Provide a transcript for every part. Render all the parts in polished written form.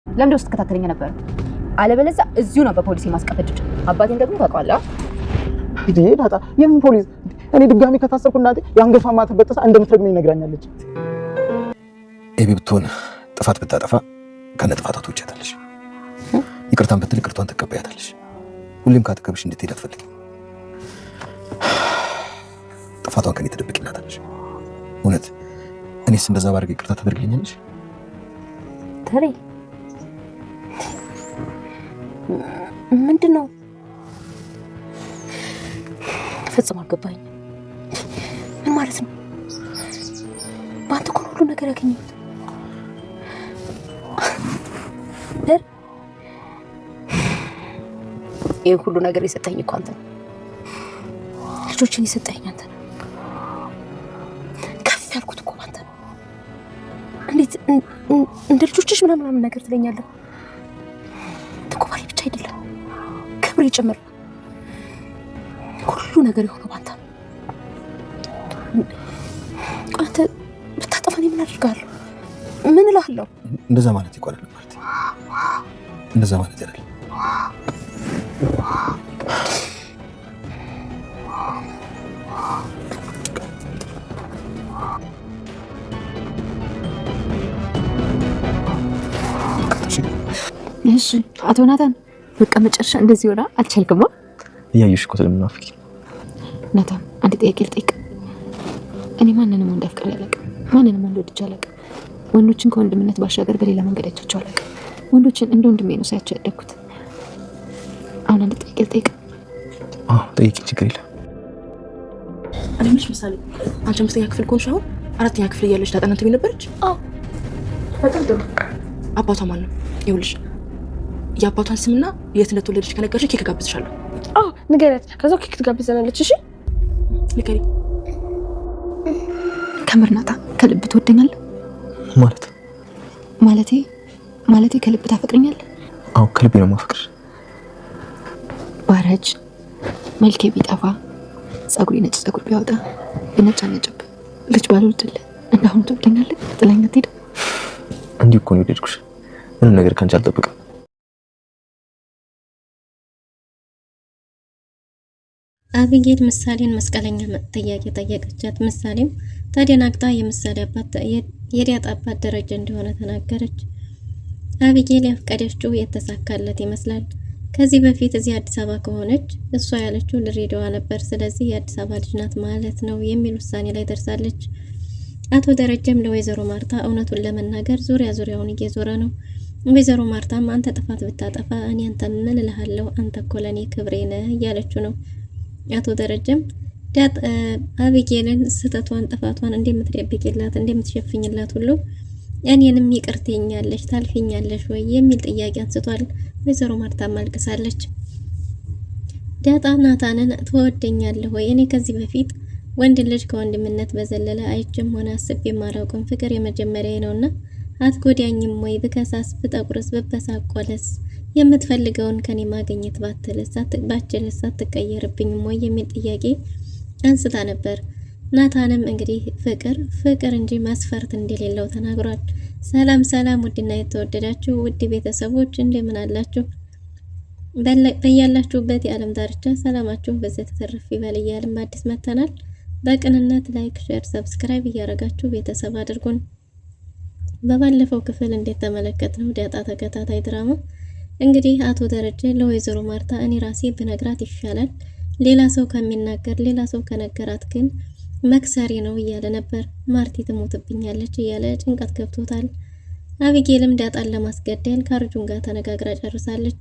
ለምን ውስጥ ተከታተለኝ ነበር? አለበለዚያ እዚሁ ነው በፖሊስ ማስቀፈድድ። አባቴን ደግሞ ታውቀዋለህ። ይሄ ዳጣ የምን ፖሊስ? እኔ ድጋሚ ከታሰርኩ እናቴ የአንገቷ ማተበጠሳ እንደምትረግመኝ ነግራኛለች። ኤቢ ብትሆን ጥፋት ብታጠፋ ከነ ጥፋቷ ትወጫታለሽ። ይቅርታን ብትል ይቅርቷን ትቀበያታለሽ። ሁሌም ካጠገብሽ እንድትሄድ አትፈልጊም። ጥፋቷን ከኔ ትደብቂላታለሽ። እውነት እኔስ እንደዛ ባደርግ ይቅርታ ታደርግልኛለሽ? ተሬ ምንድነው? ፈጽሞ አልገባኝ። ምን ማለት ነው? በአንተ እኮ ሁሉ ነገር ያገኘሁት። ይህ ሁሉ ነገር የሰጠኝ እኮ አንተ ነው። ልጆችን የሰጠኝ አንተ ነው። ከፍ ያልኩት እኮ አንተ ነው። እንዴት እንደ ልጆችሽ ምናምን ነገር ትለኛለህ? ተቆባሪ ብቻ አይደለም ክብሬ ጭምር ሁሉ ነገር የሆነው ባንተ ነው። አንተ ብታጠፋኝ ምን አድርጋለሁ? ምን እልሃለሁ? እንደዛ ማለት ይቆራል ማለት እንደዛ ማለት አይደለም። እሺ አቶ ናታን በቃ መጨረሻ እንደዚህ ሆና አልቻልክማ። እያየሽ እኮ ስለምናፍቂ ናታን አንድ ጥያቄ ልጠይቅ። እኔ ማንንም ወንድ አፍቅሬ አላውቅም። ማንንም ወንድ ወድጄ አላውቅም። ወንዶችን ከወንድምነት ባሻገር በሌላ መንገድ አይቻቸው አላውቅም። ወንዶችን እንደ ወንድሜ ነው ሳያቸው ያደግኩት። አሁን አንድ ጥያቄ ልጠይቅ። ጠይቂ፣ ችግር የለም። እኔ ምንሽ ምሳሌ አንቺ አምስተኛ ክፍል ኮንሽ አሁን አራተኛ ክፍል እያለሽ ታጠናት ምን ነበርች? በጣም ጥሩ። አባቷ ማን ነው? ይኸውልሽ የአባቷን ስምና የት እንደተወለደች ከነገርሽ ኬክ ጋብዝሻለሁ። ንገሪያት፣ ከዛው ኬክ ትጋብዘናለች። እሺ ንገሪ። ከምር ናታን ከልብ ትወደኛለህ? ማለቴ ከልብ ታፈቅረኛለህ? አዎ ከልቤ ነው የማፈቅርሽ። ባረጅ መልኬ ቢጠፋ ጸጉሬ ነጭ ጸጉር ቢያወጣ ብነጫነጭብ ልጅ ባልወልድልህ እንዳሁኑ ትወደኛለህ? ጥለኸኝ አትሄድም? እንዲሁ እኮ ነው የወደድኩሽ። ምንም ነገር ካንቺ አልጠብቅም። አብጌል ምሳሌን መስቀለኛ ጥያቄ ጠየቀቻት። ምሳሌም ተደናግጣ የምሳሌ አባት የዳጣ አባት ደረጀ እንደሆነ ተናገረች። አብጌል ያፈቀደችው የተሳካለት ይመስላል። ከዚህ በፊት እዚህ አዲስ አበባ ከሆነች እሷ ያለችው ድሬዳዋ ነበር። ስለዚህ የአዲስ አበባ ልጅ ናት ማለት ነው የሚል ውሳኔ ላይ ደርሳለች። አቶ ደረጀም ለወይዘሮ ማርታ እውነቱን ለመናገር ዙሪያውን እየዞረ ነው። ወይዘሮ ማርታም አንተ ጥፋት ብታጠፋ እኔ አንተ ምን እልሃለሁ? አንተ እኮ ለኔ ክብሬ ነህ እያለችው ነው። አቶ ደረጀም አብጌልን ስህተቷን ጥፋቷን እንደምትደብቅላት እንደምትሸፍኝላት ሁሉ እኔንም ይቅር ትይኛለሽ ታልፊኛለሽ ወይ የሚል ጥያቄ አንስቷል። ወይዘሮ ማርታም አልቅሳለች። ዳጣ ናታንን ትወደኛለህ ወይ? እኔ ከዚህ በፊት ወንድ ልጅ ከወንድምነት በዘለለ አይቼም ሆነ አስቤ የማላውቅም ፍቅር የመጀመሪያ ነውና አትጎዳኝም ወይ? ብከሳስ ብጠቁርስ ብበሳቆለስ የምትፈልገውን ከኔ ማግኘት ባትችልስ አትቀየርብኝም ወይ የሚል ጥያቄ አንስታ ነበር። ናታንም እንግዲህ ፍቅር እንጂ መስፈርት እንደሌለው ተናግሯል። ሰላም ውድና የተወደዳችሁ ውድ ቤተሰቦች እንደምን አላችሁ? በያላችሁበት የዓለም ዳርቻ ሰላማችሁ በዘት ተተረፍ ይበል እያልን አዲስ መተናል። በቅንነት ላይክ፣ ሼር፣ ሰብስክራይብ እያደረጋችሁ ቤተሰብ አድርጉን። በባለፈው ክፍል እንደተመለከትነው ዳጣ ተከታታይ ድራማ እንግዲህ አቶ ደረጀ ለወይዘሮ ማርታ እኔ ራሴ ብነግራት ይሻላል፣ ሌላ ሰው ከሚናገር ሌላ ሰው ከነገራት ግን መክሰሪ ነው እያለ ነበር። ማርቲ ትሞትብኛለች እያለ ጭንቀት ገብቶታል። አቢጌልም ዳጣን ለማስገደል ከአርጁን ጋር ተነጋግራ ጨርሳለች።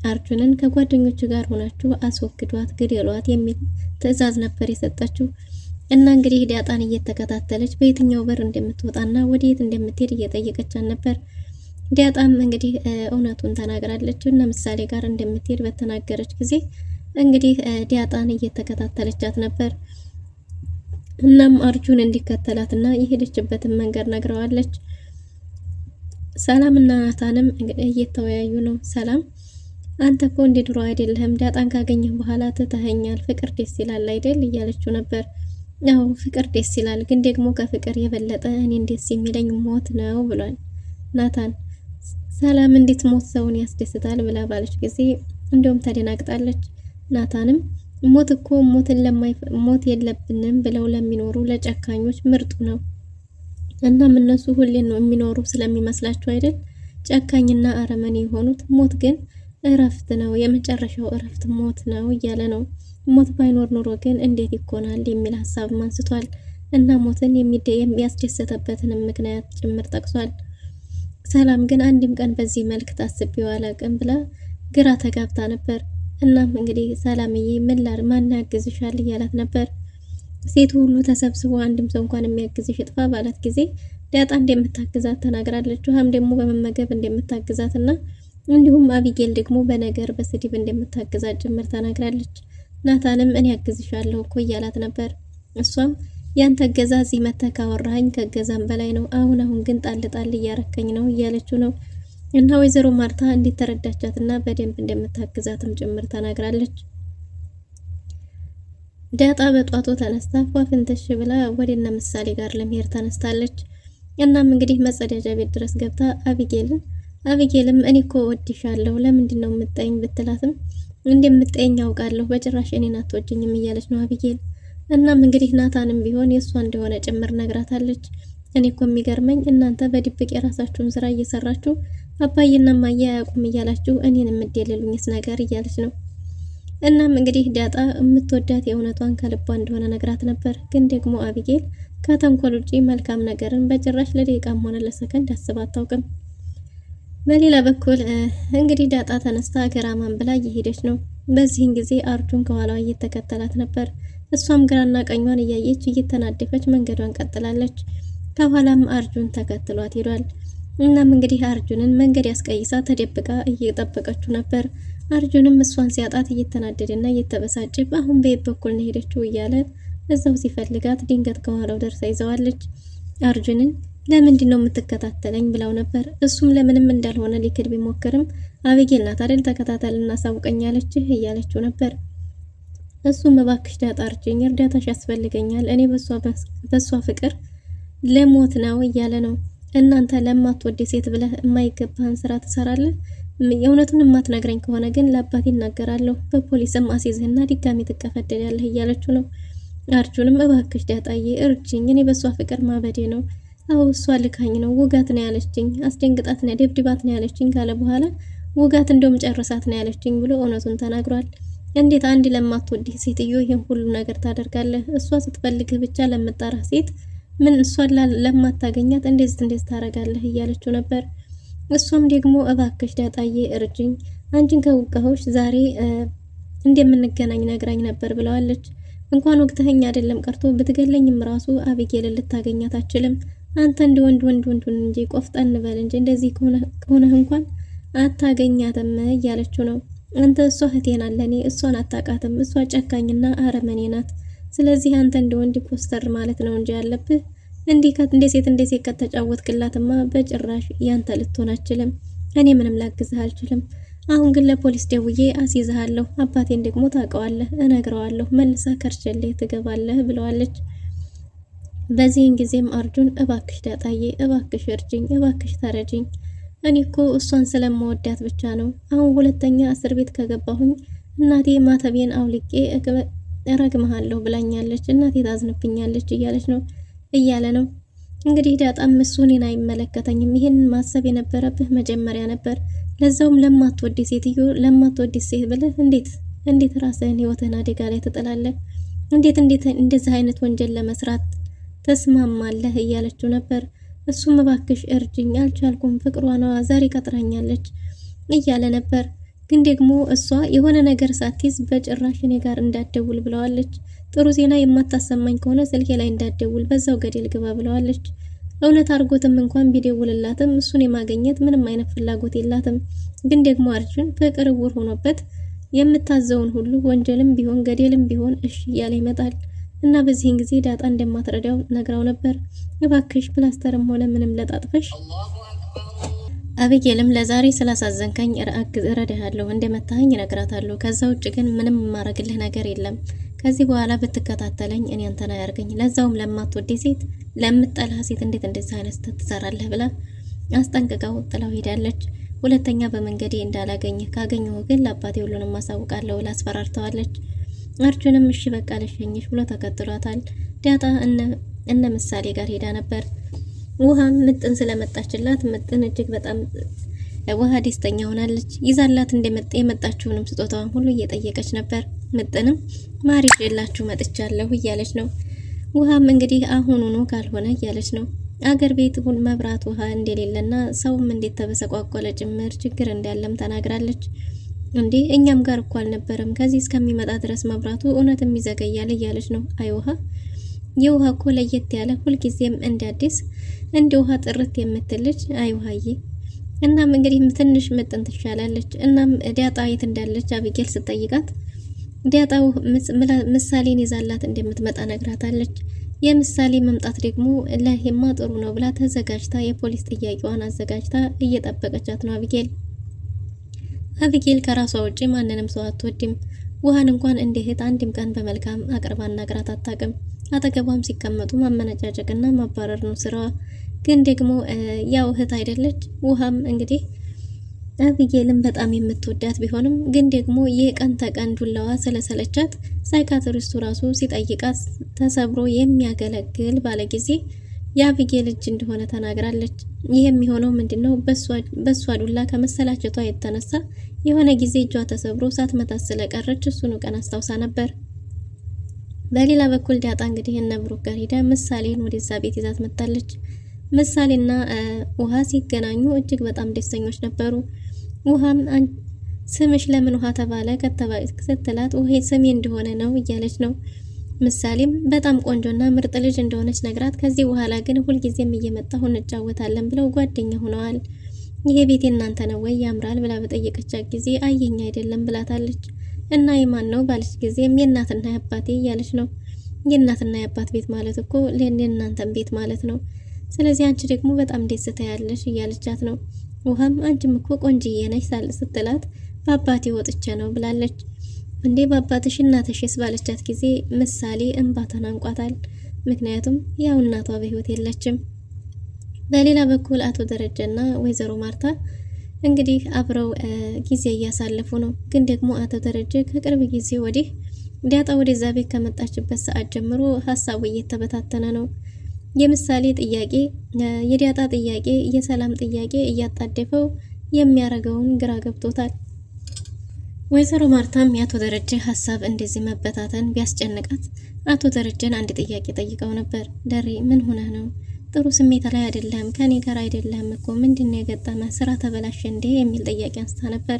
አርጁንን ከጓደኞቹ ጋር ሆናችሁ አስወግዷት፣ ግደሏት የሚል ትዕዛዝ ነበር የሰጠችው እና እንግዲህ ዳጣን እየተከታተለች በየትኛው በር እንደምትወጣና ወዴት እንደምትሄድ እየጠየቀቻት ነበር። ዳጣም እንግዲህ እውነቱን ተናግራለች እና ምሳሌ ጋር እንደምትሄድ በተናገረች ጊዜ እንግዲህ ዳጣን እየተከታተለቻት ነበር። እናም አርጁን እንዲከተላትና የሄደችበትን መንገድ ነግረዋለች። ሰላምና ናታንም እየተወያዩ ነው። ሰላም አንተ እኮ እንደ ድሮ አይደለህም፣ ዳጣን ካገኘህ በኋላ ትተኸኛል፣ ፍቅር ደስ ይላል አይደል እያለችው ነበር። ያው ፍቅር ደስ ይላል፣ ግን ደግሞ ከፍቅር የበለጠ እኔን ደስ የሚለኝ ሞት ነው ብሏል ናታን። ሰላም እንዴት ሞት ሰውን ያስደስታል ብላ ባለች ጊዜ እንደውም ተደናግጣለች። ናታንም ሞት እኮ ሞት የለብንም ብለው ለሚኖሩ ለጨካኞች ምርጡ ነው። እናም እነሱ ሁሌን ነው የሚኖሩ ስለሚመስላችሁ አይደል ጨካኝና አረመኔ የሆኑት። ሞት ግን እረፍት ነው፣ የመጨረሻው እረፍት ሞት ነው እያለ ነው። ሞት ባይኖር ኑሮ ግን እንዴት ይኮናል የሚል ሀሳብ አንስቷል። እና ሞትን የሚያስደሰተበትንም ምክንያት ጭምር ጠቅሷል። ሰላም ግን አንድም ቀን በዚህ መልክ ታስቤው አላውቅም ብላ ግራ ተጋብታ ነበር። እናም እንግዲህ ሰላምዬ ማን ያግዝሻል እያላት ነበር። ሴቱ ሁሉ ተሰብስቦ አንድም ሰው እንኳን የሚያግዝሽ ጥፋ ባላት ጊዜ ዳጣ እንደምታግዛት ተናግራለች። ውሃም ደግሞ በመመገብ እንደምታግዛትና እንዲሁም አቢጌል ደግሞ በነገር በስድብ እንደምታግዛት ጭምር ተናግራለች። ናታንም እኔ ያግዝሻለሁ እኮ እያላት ነበር። እሷም ያንተ እገዛ እዚህ መተህ ካወራኸኝ ከገዛም በላይ ነው። አሁን ግን ጣል እያረከኝ ነው እያለችው ነው። እና ወይዘሮ ማርታ እንዴት ተረዳቻትና በደንብ እንደምታግዛትም ጭምር ተናግራለች። ዳጣ በጧቱ ተነስታ ፏፍንተሽ ብላ ወደነ ምሳሌ ጋር ለመሄድ ተነስታለች። እናም እንግዲህ መጸዳጃ ቤት ድረስ ገብታ አቢጌልም እኔ እኮ ወድሻለሁ ለምንድን ነው የምትጠይኝ ብትላትም እንደምትጠይኝ ያውቃለሁ በጭራሽ እኔን አትወጂኝም እያለች ነው አቢጌል። እናም እንግዲህ ናታንም ቢሆን የእሷ እንደሆነ ጭምር ነግራታለች። እኔ እኮ የሚገርመኝ እናንተ በድብቅ የራሳችሁን ስራ እየሰራችሁ አባዬና እማዬ አያውቁም እያላችሁ እኔን የምትደልሉኝስ ነገር እያለች ነው። እናም እንግዲህ ዳጣ የምትወዳት የእውነቷን ከልቧ እንደሆነ ነግራት ነበር። ግን ደግሞ አቢጌል ከተንኮል ውጪ መልካም ነገርን በጭራሽ ለደቂቃም ሆነ ለሰከንድ አስባ አታውቅም። በሌላ በኩል እንግዲህ ዳጣ ተነስታ ገራማን ብላ እየሄደች ነው። በዚህን ጊዜ አርጁን ከኋላዋ እየተከተላት ነበር። እሷም ግራና ቀኟን እያየች እየተናደፈች መንገዷን ቀጥላለች። ከኋላም አርጁን ተከትሏት ሄዷል። እናም እንግዲህ አርጁንን መንገድ ያስቀይሳ ተደብቃ እየጠበቀችው ነበር። አርጁንም እሷን ሲያጣት እየተናደደና እየተበሳጨ አሁን በየት በኩል ነው ሄደችው እያለ እዛው ሲፈልጋት ድንገት ከኋላው ደርሳ ይዘዋለች። አርጁንን ለምንድን ነው የምትከታተለኝ ብለው ነበር። እሱም ለምንም እንዳልሆነ ሊክድ ቢሞክርም አቢጌል ናት አይደል ተከታተልና ሳውቀኛለች እያለችው ነበር። እሱም እባክሽ ዳጣ አርጅኝ፣ እርዳታሽ ያስፈልገኛል፣ እኔ በሷ ፍቅር ለሞት ነው እያለ ነው። እናንተ ለማትወድ ሴት ብለህ የማይገባህን ስራ ትሰራለህ። የእውነቱን የማትነግረኝ ከሆነ ግን ለአባቴ እናገራለሁ፣ በፖሊስም አስይዝህና ድጋሚ ትቀፈደዳለህ እያለችው ነው። አርጁንም እባክሽ ዳጣዬ እርጅኝ፣ እኔ በሷ ፍቅር ማበዴ ነው። አዎ እሷ ልካኝ ነው፣ ውጋት ነው ያለችኝ፣ አስደንግጣት ነው ደብድባት ነው ያለችኝ ካለ በኋላ ውጋት እንደውም ጨርሳት ነው ያለችኝ ብሎ እውነቱን ተናግሯል። እንዴት አንድ ለማትወድህ ሴትዮ ይሄን ሁሉ ነገር ታደርጋለህ? እሷ ስትፈልግህ ብቻ ለምትጠራህ ሴት ምን እሷን ለማታገኛት እንደዚህ ታረጋለህ እያለችው ነበር። እሷም ደግሞ እባክሽ ዳጣዬ እርጅኝ፣ አንቺን ከውጋሁሽ ዛሬ እንደምንገናኝ ነግራኝ ነበር ብለዋለች። እንኳን ወቅተኸኝ አይደለም ቀርቶ ብትገለኝም ራሱ አቢጌል ልታገኛት አትችልም። አንተ እንደ ወንዱን እንጂ ቆፍጠን በል እንጂ እንደዚህ ከሆነህ እንኳን አታገኛትም እያለችው ነው። አንተ እሷ እህቴ ናት ለኔ፣ እሷን አታውቃትም። እሷ ጨካኝና አረመኔ ናት። ስለዚህ አንተ እንደ ወንድ ኮስተር ማለት ነው እንጂ ያለብህ እንደ ሴት ከተጫወትክላትማ በጭራሽ ያንተ ልትሆን አትችልም። እኔ ምንም ላግዝህ አልችልም። አሁን ግን ለፖሊስ ደውዬ አስይዝሃለሁ፣ አባቴን ደግሞ ታውቀዋለህ፣ እነግረዋለሁ፣ መልሳ ከርቸሌ ትገባለህ ብለዋለች። በዚህን ጊዜም አርጁን እባክሽ ዳጣዬ፣ እባክሽ እርጅኝ፣ እባክሽ ተረጅኝ፣ እኔ እኮ እሷን ስለማወዳት ብቻ ነው። አሁን ሁለተኛ እስር ቤት ከገባሁኝ እናቴ ማተቤን አውልቄ እረግምሃለሁ ብላኛለች፣ እናቴ ታዝንብኛለች እያለ ነው። እንግዲህ ዳጣም እሱ እኔን አይመለከተኝም፣ ይሄን ማሰብ የነበረብህ መጀመሪያ ነበር። ለዛውም ለማትወድ ሴትዮ ለማትወድ ሴት ብለህ እንዴት ራስህን ህይወትህን አደጋ ላይ ትጥላለህ? እንዴት እንደዚህ አይነት ወንጀል ለመስራት ተስማማለህ? እያለችው ነበር። እሱም እባክሽ እርጅኝ፣ አልቻልኩም፣ ፍቅሯ ነዋ ዛሬ ቀጥራኛለች እያለ ነበር። ግን ደግሞ እሷ የሆነ ነገር ሳትይዝ በጭራሽ እኔ ጋር እንዳትደውል ብለዋለች። ጥሩ ዜና የማታሰማኝ ከሆነ ስልኬ ላይ እንዳትደውል፣ በዛው ገደል ግባ ብለዋለች። እውነት አርጎትም እንኳን ቢደውልላትም እሱን የማገኘት ምንም አይነት ፍላጎት የላትም። ግን ደግሞ አርጁን ፍቅር እውር ሆኖበት የምታዘውን ሁሉ ወንጀልም ቢሆን ገደልም ቢሆን እሺ እያለ ይመጣል። እና በዚህን ጊዜ ዳጣ እንደማትረዳው ነግራው ነበር። እባክሽ ፕላስተርም ሆነ ምንም ለጣጥፈሽ አቢጌልም ለዛሬ ስላሳዘንከኝ እረዳሃለሁ፣ እንደመታኸኝ እነግራታለሁ። ከዛ ውጭ ግን ምንም የማረግልህ ነገር የለም። ከዚህ በኋላ ብትከታተለኝ እኔ አንተን አያርገኝ፣ ለዛውም ለማትወድ ሴት ለምትጠላ ሴት እንዴት እንደዚህ አይነት ትሰራለህ ብላ አስጠንቅቀው ጥላው ሄዳለች። ሁለተኛ በመንገዴ እንዳላገኘህ፣ ካገኘሁ ግን ለአባቴ ሁሉንም ማሳውቃለሁ ብላ አስፈራርተዋለች። አርጁንም እሺ በቃ ልሸኝሽ ብሎ ተከትሏታል። ዳጣ እነ ምሳሌ ጋር ሄዳ ነበር። ውሃም ምጥን ስለመጣችላት ምጥን እጅግ በጣም ውሃ ደስተኛ ሆናለች። ይዛላት እንደመጣ የመጣችውንም ስጦታዋን ሁሉ እየጠየቀች ነበር። ምጥንም ማሪ ይዤላችሁ መጥቻለሁ እያለች ነው። ውሃም እንግዲህ አሁኑኑ ካልሆነ እያለች ነው። አገር ቤት ሁሉ መብራት ውሃ እንደሌለና ሰውም እንዴት ተበሰቋቆለ ጭምር ችግር እንዳለም ተናግራለች። እንዴ እኛም ጋር እኮ አልነበረም ከዚህ እስከሚመጣ ድረስ መብራቱ እውነትም ይዘገያል እያለች ነው። አይ ውሃ የውሃ እኮ ለየት ያለ ሁልጊዜም እንደ አዲስ እንደ ውሃ ጥርት የምትልጅ አይ ውሃዬ። እናም እንግዲህ ትንሽ ምጥን ትሻላለች። እናም ዳጣ የት እንዳለች አቢጌል ስትጠይቃት ዳጣው ምሳሌን ይዛላት እንደምትመጣ ነግራታለች። የምሳሌ መምጣት ደግሞ ለሄማ ጥሩ ነው ብላ ተዘጋጅታ የፖሊስ ጥያቄዋን አዘጋጅታ እየጠበቀቻት ነው አቢጌል። አቢጌል ከራሷ ውጪ ማንንም ሰው አትወድም። ውሃን እንኳን እንደ እህት አንድም ቀን በመልካም አቅርባ አናግራት አታውቅም። አጠገቧም ሲቀመጡ ማመነጫጨቅና ማባረር ነው ስራዋ። ግን ደግሞ ያው እህት አይደለች። ውሃም እንግዲህ አቢጌልን በጣም የምትወዳት ቢሆንም ግን ደግሞ የቀን ተቀን ዱላዋ ስለሰለቻት ሳይካትሪስቱ ራሱ ሲጠይቃት ተሰብሮ የሚያገለግል ባለጊዜ የአቢጌል እጅ እንደሆነ ተናግራለች። ይህ የሚሆነው ምንድነው? በሷ ዱላ ከመሰላቸቷ የተነሳ የሆነ ጊዜ እጇ ተሰብሮ ሳትመታት ስለቀረች እሱኑ ቀን አስታውሳ ነበር። በሌላ በኩል ዳጣ እንግዲህ እነ ብሩክ ጋር ሄዳ ምሳሌን ወደዛ ቤት ይዛት መጣለች። ምሳሌና ውሃ ሲገናኙ እጅግ በጣም ደስተኞች ነበሩ። ውሃም ስምሽ ለምን ውሃ ተባለ ስትላት ውሄ ስሜ እንደሆነ ነው እያለች ነው። ምሳሌም በጣም ቆንጆና ምርጥ ልጅ እንደሆነች ነግራት ከዚህ በኋላ ግን ሁልጊዜም እየመጣሁ እንጫወታለን ብለው ጓደኛ ሆነዋል። ይሄ ቤት እናንተ ነው ወይ ያምራል ብላ በጠየቀቻት ጊዜ አየኛ አይደለም ብላታለች። እና የማን ነው ባለች ጊዜም የእናትና የአባቴ እያለች ነው። የእናትና የአባት ቤት ማለት እኮ የእናንተን ቤት ማለት ነው። ስለዚህ አንቺ ደግሞ በጣም ደስታ ያለሽ እያለቻት ነው። ውሃም አንቺም እኮ ቆንጅዬ ነሽ ስትላት በአባቴ ወጥቼ ነው ብላለች። እንዴ በአባትሽ እናትሽስ ባለቻት ጊዜ ምሳሌ እንባ ተናንቋታል። ምክንያቱም ያው እናቷ በህይወት የለችም። በሌላ በኩል አቶ ደረጀና ወይዘሮ ማርታ እንግዲህ አብረው ጊዜ እያሳለፉ ነው። ግን ደግሞ አቶ ደረጀ ከቅርብ ጊዜ ወዲህ ዳጣ ወደዛ ቤት ከመጣችበት ሰዓት ጀምሮ ሀሳቡ እየተበታተነ ነው። የምሳሌ ጥያቄ፣ የዳጣ ጥያቄ፣ የሰላም ጥያቄ እያጣደፈው የሚያረገውን ግራ ገብቶታል። ወይዘሮ ማርታም የአቶ ደረጀ ሀሳብ እንደዚህ መበታተን ቢያስጨንቃት አቶ ደረጀን አንድ ጥያቄ ጠይቀው ነበር። ደሬ ምን ሆነህ ነው? ጥሩ ስሜት ላይ አይደለም፣ ከኔ ጋር አይደለም እኮ ምንድነው የገጠመ? ስራ ተበላሸ እንዴ? የሚል ጥያቄ አንስታ ነበር።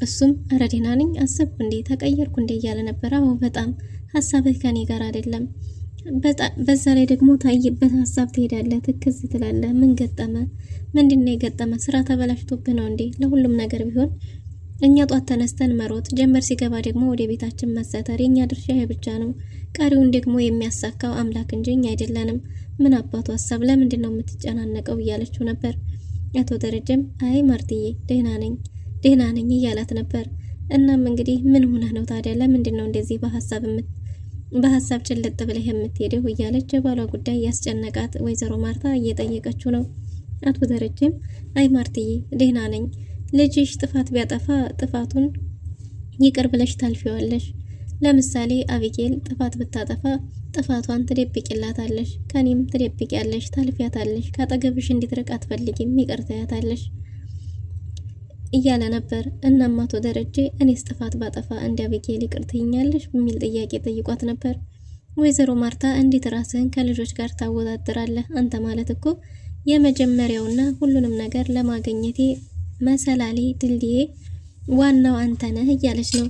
እሱም ኧረ ደህና ነኝ፣ አሰብኩ እንዴ ተቀየርኩ እንዴ እያለ ነበር። አዎ በጣም ሀሳብህ ከኔ ጋር አይደለም፣ በዛ ላይ ደግሞ ታይበት ሀሳብ ትሄዳለህ፣ ትክዝ ትላለህ። ምን ገጠመ? ምንድነው የገጠመ? ስራ ተበላሽቶብህ ነው እንዴ? ለሁሉም ነገር ቢሆን እኛ ጧት ተነስተን መሮጥ ጀመር፣ ሲገባ ደግሞ ወደ ቤታችን መሰተር የኛ ድርሻ ይሄ ብቻ ነው። ቀሪውን ደግሞ የሚያሳካው አምላክ እንጂ እኛ አይደለንም። ምን አባቱ ሀሳብ ለምንድን ነው የምትጨናነቀው? እያለችው ነበር። አቶ ደረጀም አይ ማርትዬ ደህና ነኝ እያላት ነበር። እናም እንግዲህ ምን ሆነህ ነው ታዲያ? ለምንድን ነው እንደዚህ በሀሳብ ጭልጥ ብለህ የምትሄደው? እያለች የባሏ ጉዳይ ያስጨነቃት ወይዘሮ ማርታ እየጠየቀችው ነው። አቶ ደረጀም አይ ማርትዬ ደህና ነኝ፣ ልጅሽ ጥፋት ቢያጠፋ ጥፋቱን ይቅር ብለሽ ታልፊዋለሽ። ለምሳሌ አቢጌል ጥፋት ብታጠፋ ጥፋቷን ትደብቂላታለሽ፣ ከኔም ትደብቂያለሽ፣ ታልፊያታለሽ፣ ካጠገብሽ እንድትርቅ አትፈልጊም፣ ይቅር ትያታለሽ እያለ ነበር። እናም አቶ ደረጀ እኔስ ጥፋት ባጠፋ እንደ አቢጌል ይቅር ትይኛለሽ በሚል ጥያቄ ጠይቋት ነበር። ወይዘሮ ማርታ እንዴት ራስህን ከልጆች ጋር ታወዳድራለህ? አንተ ማለት እኮ የመጀመሪያውና ሁሉንም ነገር ለማግኘቴ መሰላሌ ድልድዬ ዋናው አንተ ነህ እያለች ነው።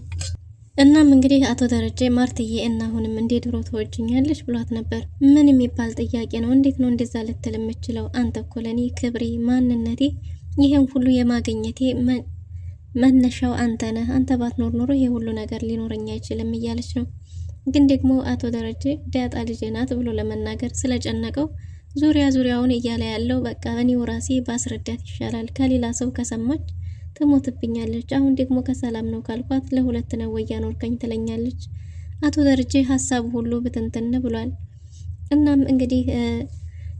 እናም እንግዲህ አቶ ደረጀ ማርትዬ እና አሁንም እንደ ድሮ ተወጅኛለሽ ብሏት ነበር። ምን የሚባል ጥያቄ ነው? እንዴት ነው እንደዛ ልትል የምችለው? አንተ እኮ ለኔ ክብሬ፣ ማንነቴ፣ ይሄን ሁሉ የማግኘቴ መነሻው አንተ ነህ። አንተ ባትኖር ኖሮ ይሄ ሁሉ ነገር ሊኖረኝ አይችልም እያለች ነው። ግን ደግሞ አቶ ደረጀ ዳጣ ልጄ ናት ብሎ ለመናገር ስለጨነቀው ዙሪያውን እያለ ያለው በቃ እኔው ራሴ ባስረዳት ይሻላል፣ ከሌላ ሰው ከሰማች ትሞትብኛለች። አሁን ደግሞ ከሰላም ነው ካልኳት ለሁለት ነው ወይ ያኖርከኝ ትለኛለች። አቶ ደረጀ ሀሳቡ ሁሉ ብትንትን ብሏል። እናም እንግዲህ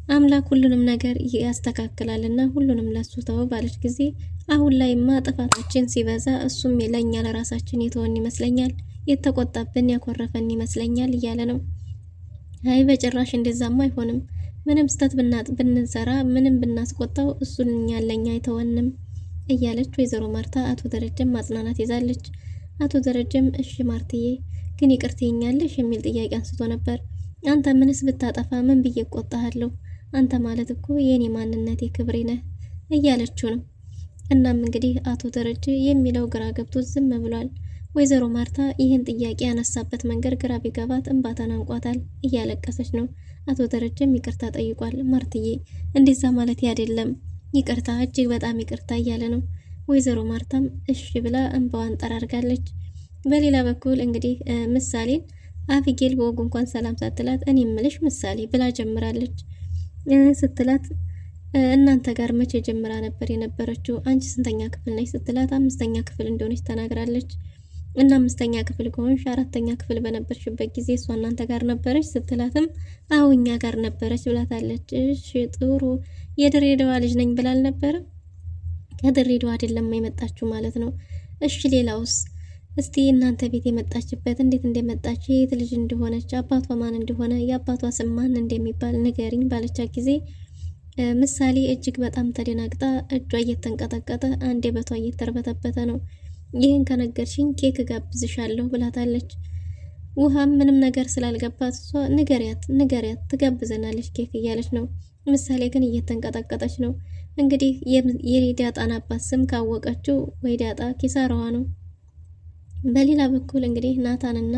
አምላክ ሁሉንም ነገር ያስተካክላልና ሁሉንም ለሱ ተው ባለች ጊዜ አሁን ላይማ ጥፋታችን ሲበዛ እሱም ለኛ ለራሳችን የተወን ይመስለኛል፣ የተቆጣብን ያኮረፈን ይመስለኛል እያለ ነው። አይ በጭራሽ እንደዛማ አይሆንም። ምንም ስተት ብንሰራ ምንም ብናስቆጣው እሱን እኛን ለኛ አይተወንም እያለች ወይዘሮ ማርታ አቶ ደረጀም ማጽናናት ይዛለች። አቶ ደረጀም እሺ ማርትዬ ግን ይቅርታ ይኛለሽ የሚል ጥያቄ አንስቶ ነበር። አንተ ምንስ ብታጠፋ ምን ብዬ ቆጣሃለሁ? አንተ ማለት እኮ የኔ ማንነቴ ክብሬ ነህ እያለችው ነው። እናም እንግዲህ አቶ ደረጀ የሚለው ግራ ገብቶ ዝም ብሏል። ወይዘሮ ማርታ ይህን ጥያቄ ያነሳበት መንገድ ግራ ቢገባት እንባ ተናንቋታል። እያለቀሰች ነው። አቶ ደረጀም ይቅርታ ጠይቋል። ማርትዬ እንደዛ ማለት አይደለም፣ ይቅርታ፣ እጅግ በጣም ይቅርታ እያለ ነው። ወይዘሮ ማርታም እሺ ብላ እንባዋን ጠራርጋለች። በሌላ በኩል እንግዲህ ምሳሌን አቢጌል በወጉ እንኳን ሰላም ሳትላት እኔ እምልሽ ምሳሌ ብላ ጀምራለች። ስትላት እናንተ ጋር መቼ ጀምራ ነበር የነበረችው? አንቺ ስንተኛ ክፍል ነች ስትላት 5ኛ ክፍል እንደሆነች ተናግራለች። እና 5ኛ ክፍል ከሆንሽ 4ኛ ክፍል በነበርሽበት ጊዜ እሷ እናንተ ጋር ነበረች ስትላትም አዎ እኛ ጋር ነበረች ብላታለች። እሺ ጥሩ፣ የድሬዳዋ ልጅ ነኝ ብላል ነበር? ከድሬዳዋ አይደለም የመጣችው ማለት ነው። እሺ ሌላውስ? እስቲ እናንተ ቤት የመጣችበት እንዴት እንደመጣች፣ የት ልጅ እንደሆነች፣ አባቷ ማን እንደሆነ፣ የአባቷ ስም ማን እንደሚባል ንገሪኝ ባለቻት ጊዜ ምሳሌ እጅግ በጣም ተደናግጣ እጇ እየተንቀጠቀጠ አንደበቷ እየተርበተበተ ነው። ይህን ከነገርሽኝ ኬክ ጋብዝሻለሁ ብላታለች። ውሃም ምንም ነገር ስላልገባት እሷ ንገሪያት ትጋብዘናለች ኬክ እያለች ነው። ምሳሌ ግን እየተንቀጠቀጠች ነው። እንግዲህ የዳጣን አባት ስም ካወቀችው ወይ ዳጣ ኪሳራዋ ነው። በሌላ በኩል እንግዲህ ናታንና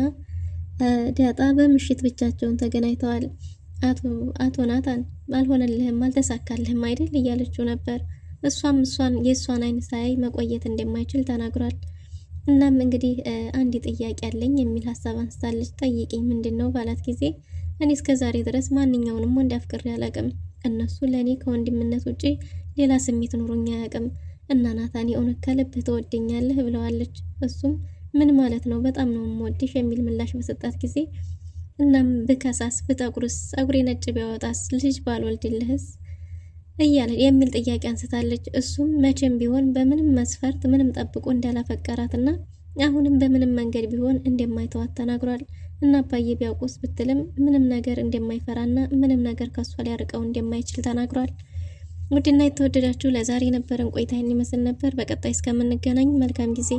ዳጣ በምሽት ብቻቸውን ተገናኝተዋል። አቶ ናታን አልሆነልህም፣ አልተሳካልህም አይደል እያለችው ነበር። እሷም የእሷን አይን ሳያይ መቆየት እንደማይችል ተናግሯል። እናም እንግዲህ አንድ ጥያቄ አለኝ የሚል ሀሳብ አንስታለች። ጠይቂኝ ምንድን ነው ባላት ጊዜ እኔ እስከ ዛሬ ድረስ ማንኛውንም ወንድ አፍቅሬ አላውቅም። እነሱ ለእኔ ከወንድምነት ውጪ ሌላ ስሜት ኑሮኝ አያውቅም። እና ናታን የእውነት ከልብህ ትወደኛለህ ብለዋለች። እሱም ምን ማለት ነው? በጣም ነው የምወድሽ የሚል ምላሽ በሰጣት ጊዜ እናም ብከሳስ፣ ብጠቁርስ፣ ጸጉሬ ነጭ ቢያወጣስ፣ ልጅ ባልወልድልህስ እያለ የሚል ጥያቄ አንስታለች። እሱም መቼም ቢሆን በምንም መስፈርት ምንም ጠብቆ እንዳላፈቀራትና አሁንም በምንም መንገድ ቢሆን እንደማይተዋት ተናግሯል። እና አባዬ ቢያውቁስ ብትልም ምንም ነገር እንደማይፈራና ምንም ነገር ከሷ ሊያርቀው እንደማይችል ተናግሯል። ውድና የተወደዳችሁ ለዛሬ የነበረን ቆይታ ይመስል ነበር። በቀጣይ እስከምንገናኝ መልካም ጊዜ